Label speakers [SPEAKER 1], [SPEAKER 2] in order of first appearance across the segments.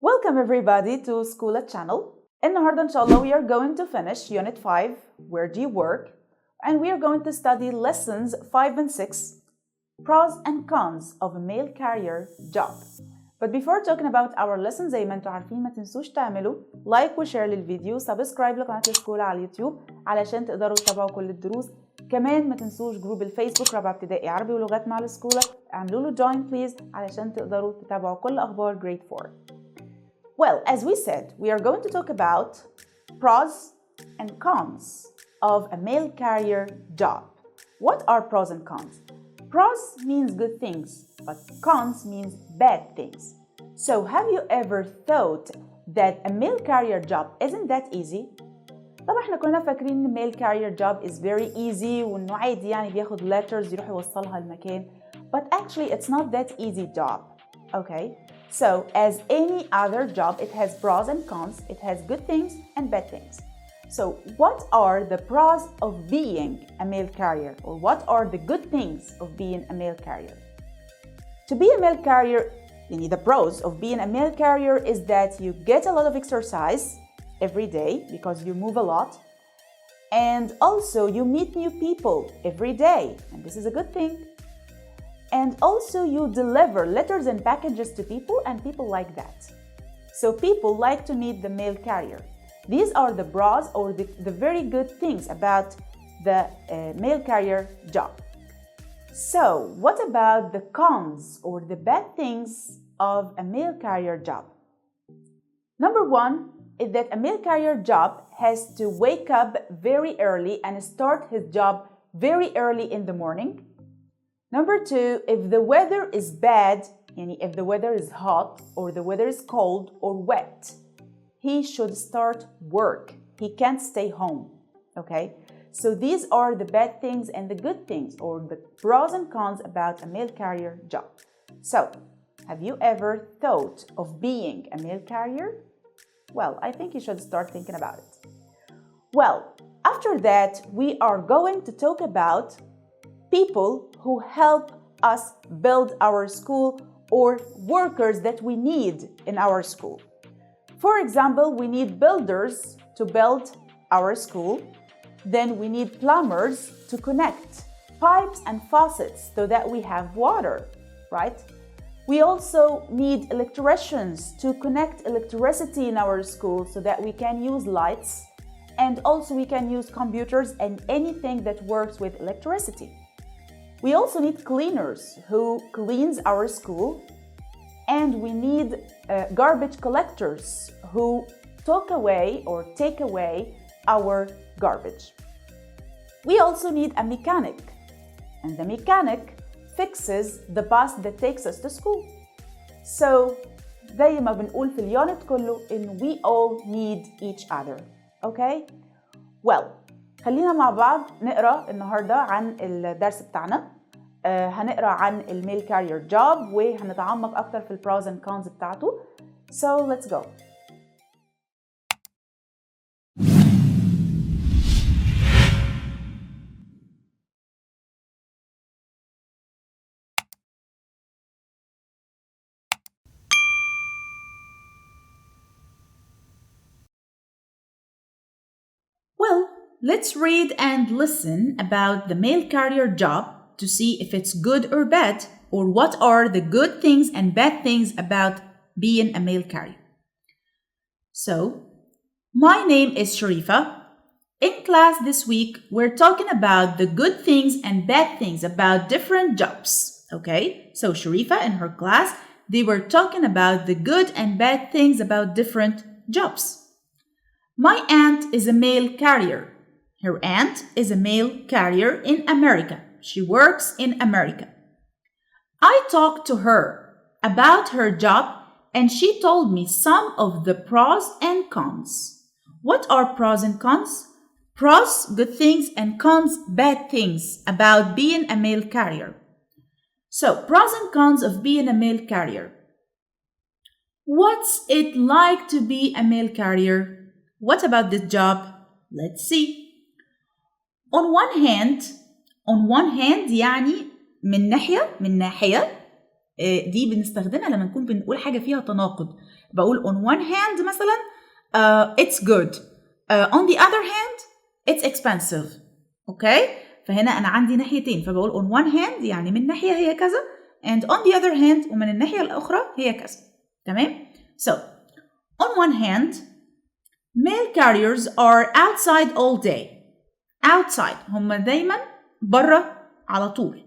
[SPEAKER 1] Welcome everybody to Schoola channel. النهاردة إن شاء الله we are going to finish Unit 5 Where do you work? And we are going to study lessons 5 and 6 Pros and cons of a mail carrier job. But before talking about our lessons زي ما انتوا عارفين ما تنسوش تعملوا لايك وشير للفيديو سبسكرايب لقناة السكوله على اليوتيوب علشان تقدروا تتابعوا كل الدروس. كمان ما تنسوش جروب الفيسبوك رابعة ابتدائي عربي ولغات مع السكوله اعملوا له join please علشان تقدروا تتابعوا كل أخبار grade 4. Well, as we said, we are going to talk about pros and cons of a mail carrier job. What are pros and cons? Pros means good things, but cons means bad things. So have you ever thought that a mail carrier job isn't that easy? طبعا احنا كنا فاكرين ان mail carrier job is very easy وانه عادي يعني بياخد letters يروح يوصلها المكان. But actually it's not that easy job. Okay? So as any other job, it has pros and cons. It has good things and bad things. So what are the pros of being a mail carrier? Or what are the good things of being a mail carrier? To be a mail carrier, the pros of being a mail carrier is that you get a lot of exercise every day because you move a lot. And also you meet new people every day. And this is a good thing. And also you deliver letters and packages to people and people like that. So people like to meet the mail carrier. These are the pros or the very good things about the mail carrier job. So what about the cons or the bad things of a mail carrier job? Number one is that a mail carrier job has to wake up very early and start his job very early in the morning. Number two, if the weather is bad, if the weather is hot or the weather is cold or wet, he should start work. He can't stay home, okay? So these are the bad things and the good things or the pros and cons about a mail carrier job. So, have you ever thought of being a mail carrier? Well, I think you should start thinking about it. Well, after that, we are going to talk about people who help us build our school or workers that we need in our school. For example, we need builders to build our school. Then we need plumbers to connect pipes and faucets so that we have water, right? We also need electricians to connect electricity in our school so that we can use lights and also we can use computers and anything that works with electricity. We also need cleaners who cleans our school, and we need garbage collectors who take away our garbage. We also need a mechanic, and the mechanic fixes the bus that takes us to school. So زي ما بنقول في اليونت كله إن we all need each other. Okay? Well, خلينا مع بعض نقرأ النهاردة عن الدرس بتاعنا. هنقرأ عن الميل كارير جوب وهنتعمق أكتر في البروز and cons بتاعته. So let's go. Well, let's read and listen about the mail carrier job to see if it's good or bad, or what are the good things and bad things about being a mail carrier. So, my name is Sharifa. In class this week, we're talking about the good things and bad things about different jobs. Okay, so Sharifa in her class, they were talking about the good and bad things about different jobs. My aunt is a mail carrier. Her aunt is a mail carrier in America. She works in America. I talked to her about her job and she told me some of the pros and cons. What are pros and cons? Pros, good things, and cons, bad things about being a mail carrier. So, pros and cons of being a mail carrier. What's it like to be a mail carrier? What about this job? Let's see. On one hand يعني من ناحية دي بنستخدمها لما نكون بنقول حاجة فيها تناقض. بقول on one hand مثلا it's good, on the other hand it's expensive. اوكي؟ فهنا انا عندي ناحيتين، فبقول on one hand يعني من ناحية هي كذا and on the other hand ومن الناحية الأخرى هي كذا. تمام؟ So on one hand mail carriers are outside all day. outside هم دايما برا على طول.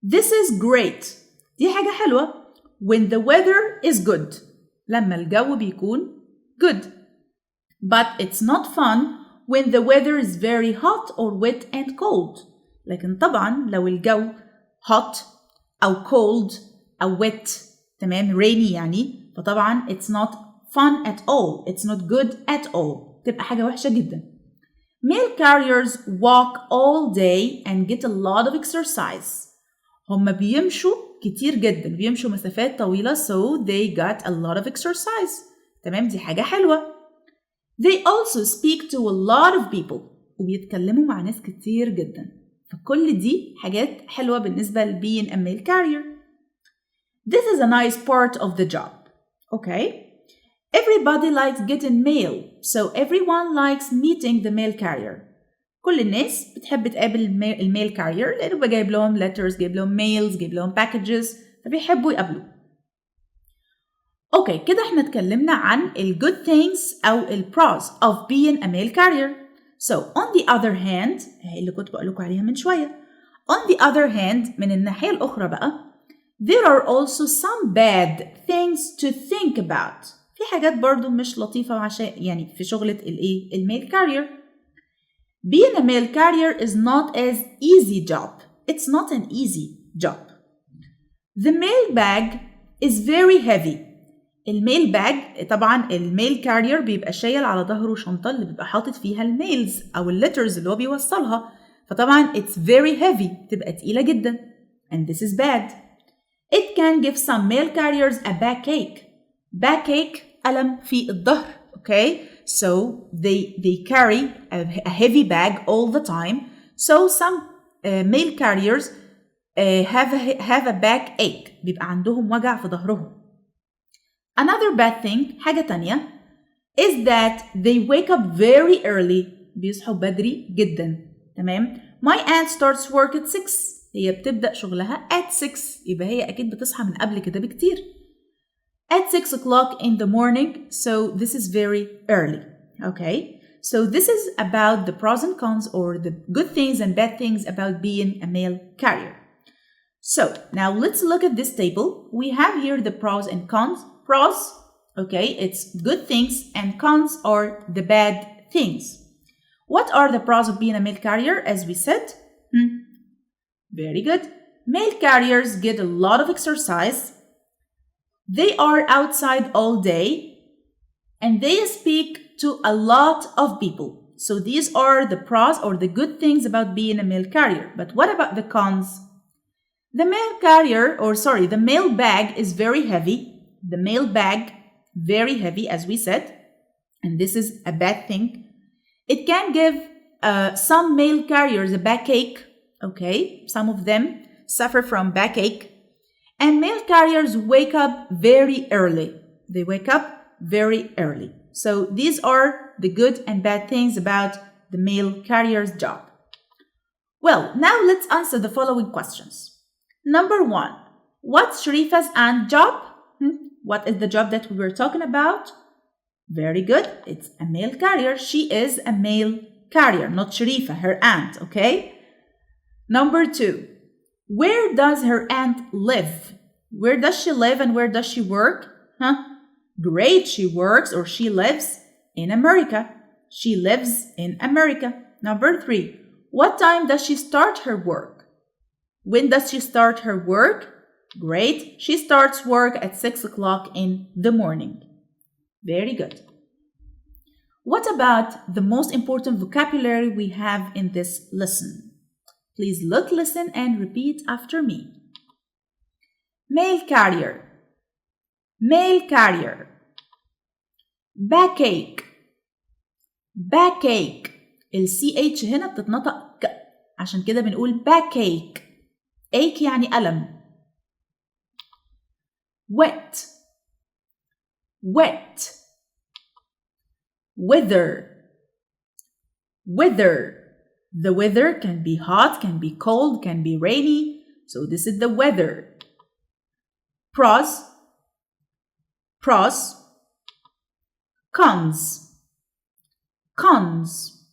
[SPEAKER 1] This is great. دي حاجة حلوة. when the weather is good. لما الجو بيكون good. But it's not fun when the weather is very hot or wet and cold. لكن طبعا لو الجو hot أو cold أو wet تمام rainy يعني فطبعا it's not fun at all. It's not good at all. تبقى حاجة وحشة جدا. Mail carriers walk all day and get a lot of exercise. هم بيمشوا كتير جدا، بيمشوا مسافات طويلة so they got a lot of exercise. تمام دي حاجة حلوة. They also speak to a lot of people. وبيتكلموا مع ناس كتير جدا. فكل دي حاجات حلوة بالنسبة ل being a mail carrier. This is a nice part of the job. Okay. Everybody likes getting mail, so everyone likes meeting the mail carrier. كل الناس بتحب تقابل الميل كارير لأنه بقى جايب لهم letters، جايب لهم mails، جايب لهم packages، فبيحبوا يقابلوا. اوكي كده احنا اتكلمنا عن ال good things أو ال pros of being a mail carrier. So on the other hand اللي كنت بقول لكم عليها من شوية. On the other hand من الناحية الأخرى بقى there are also some bad things to think about. في حاجات برضو مش لطيفة عشان يعني في شغلة الايه الميل كارير. Being a mail carrier is not as easy job. It's not an easy job. The mail bag is very heavy. الميل باج طبعا الميل كارير بيبقى شايل على ظهره شنطة اللي بيبقى حاطط فيها الميلز أو الليترز اللي هو بيوصلها، فطبعا it's very heavy تبقى تقيلة جدا and this is bad. It can give some mail carriers a backache. Backache ألم في الظهر. Okay, so they carry a heavy bag all the time. So some mail carriers have a backache. بيبقى عندهم وجع في ظهرهم. Another bad thing حاجة تانية is that they wake up very early. بيصحوا بدري جدا. تمام. My aunt starts work at 6. هي بتبدأ شغلها at 6. يبقى هي أكيد بتصحى من قبل كده بكتير. At 6 o'clock in the morning, so this is very early. Okay, so this is about the pros and cons or the good things and bad things about being a mail carrier. So now let's look at this table. We have here the pros and cons. Pros, okay, it's good things, and cons are the bad things. What are the pros of being a mail carrier? As we said, very good. Mail carriers get a lot of exercise. They are outside all day and they speak to a lot of people. So these are the pros or the good things about being a mail carrier. But what about the cons? The mail carrier, the mail bag is very heavy. The mail bag, very heavy as we said. And this is a bad thing. It can give some mail carriers a backache. Okay, some of them suffer from backache. And mail carriers wake up very early. They wake up very early. So these are the good and bad things about the mail carrier's job. Well, now let's answer the following questions. Number 1, what's Sharifa's aunt job? What is the job that we were talking about? Very good. It's a mail carrier. She is a mail carrier, not Sharifa, her aunt, okay? Number 2, where does her aunt live? Where does she live and where does she work? Great, she works or she lives in America. She lives in America. Number 3, what time does she start her work? When does she start her work? Great, she starts work at 6 o'clock in the morning. Very good. What about the most important vocabulary we have in this lesson? Please look, listen, and repeat after me. Mail carrier. Mail carrier. Backache. Backache. ال CH هنا بتتنطق ك عشان كده بنقول backache. ache يعني ألم. Wet. wet, weather, weather. The weather can be hot, can be cold, can be rainy. So this is the weather. Pros, pros, cons, cons.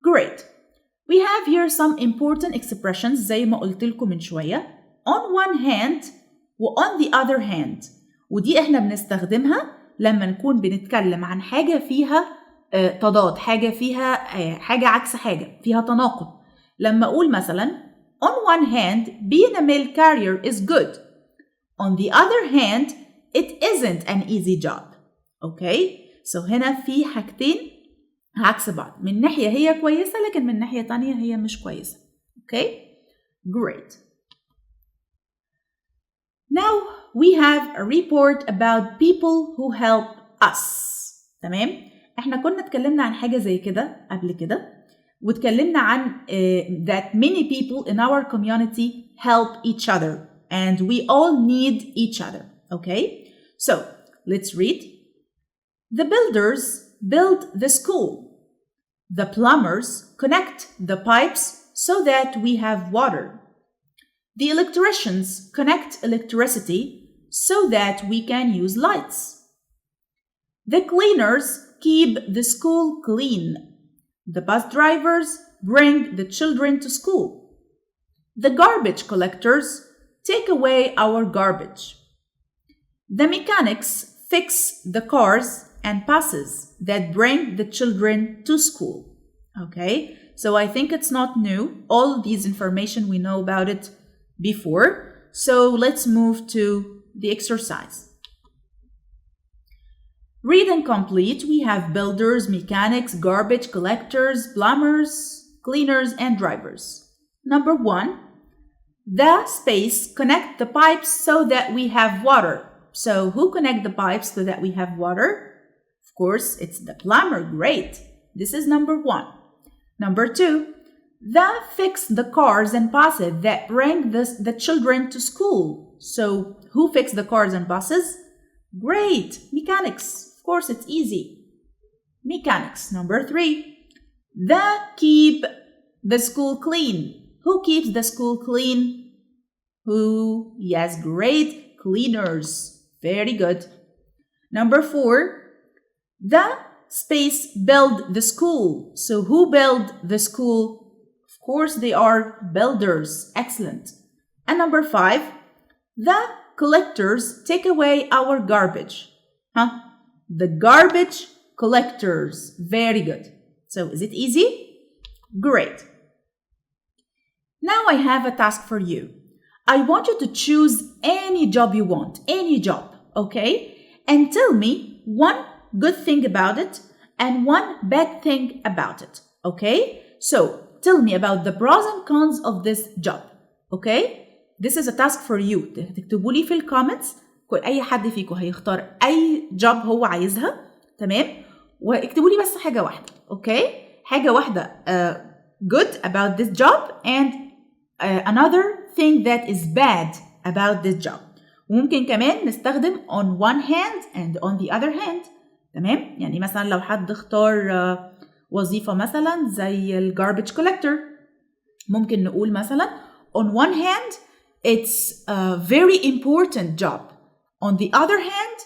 [SPEAKER 1] Great. We have here some important expressions زي ما قلت لكم من شوية. On one hand و on the other hand. ودي احنا بنستخدمها لما نكون بنتكلم عن حاجة فيها تضاد، حاجة فيها حاجة عكس حاجة، فيها تناقض. لما أقول مثلا on one hand being a mail carrier is good. On the other hand it isn't an easy job. Okay? So هنا في حاجتين عكس بعض. من ناحية هي كويسة لكن من ناحية تانية هي مش كويسة. Okay? Great. Now we have a report about people who help us. تمام؟ احنا كنا اتكلمنا عن حاجة زي كده قبل كده واتكلمنا عن that many people in our community help each other and we all need each other. Okay? So let's read. The builders build the school. The plumbers connect the pipes so that we have water. The electricians connect electricity so that we can use lights. The cleaners keep the school clean. The bus drivers bring the children to school. The garbage collectors take away our garbage. The mechanics fix the cars and buses that bring the children to school. Okay, so I think it's not new. All these information we know about it before. So let's move to the exercise. Read and complete. We have builders, mechanics, garbage collectors, plumbers, cleaners, and drivers. Number 1, the space connect the pipes so that we have water. So who connect the pipes so that we have water? Of course, it's the plumber. Great. This is number 1. Number 2, the fix the cars and buses that bring the children to school. So who fix the cars and buses? Great. Mechanics. Of course, it's easy. Mechanics. Number 3, the keep the school clean. Who keeps the school clean? Who? Yes, great. Cleaners. Very good. Number 4, the space build the school. So who build the school? Of course, they are builders. Excellent. And number 5, the collectors take away our garbage. The garbage collectors. Very good. So is it easy? Great. Now I have a task for you. I want you to choose any job you want. Any job. Okay? And tell me one good thing about it and one bad thing about it. Okay? So tell me about the pros and cons of this job. Okay? This is a task for you. تكتبوا لي في الكومنتس. أي حد فيكم هيختار أي job هو عايزها. تمام؟ واكتبوا لي بس حاجة واحدة. Okay? حاجة واحدة good about this job and another thing that is bad about this job. وممكن كمان نستخدم on one hand and on the other hand. تمام؟ يعني مثلا لو حد اختار وظيفة مثلا زي ال garbage collector ممكن نقول مثلا on one hand it's a very important job. On the other hand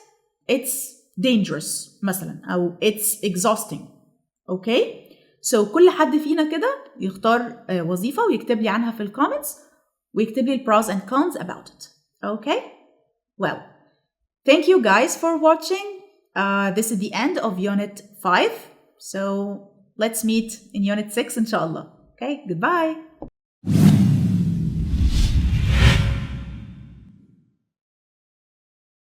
[SPEAKER 1] it's dangerous مثلا أو it's exhausting. Okay? So كل حد فينا كده يختار وظيفة ويكتب لي عنها في الكومنتس ويكتب لي pros and cons about it. Okay? Well, thank you guys for watching. This is the end of Unit 5. So let's meet in Unit 6 inshallah. Okay? Goodbye.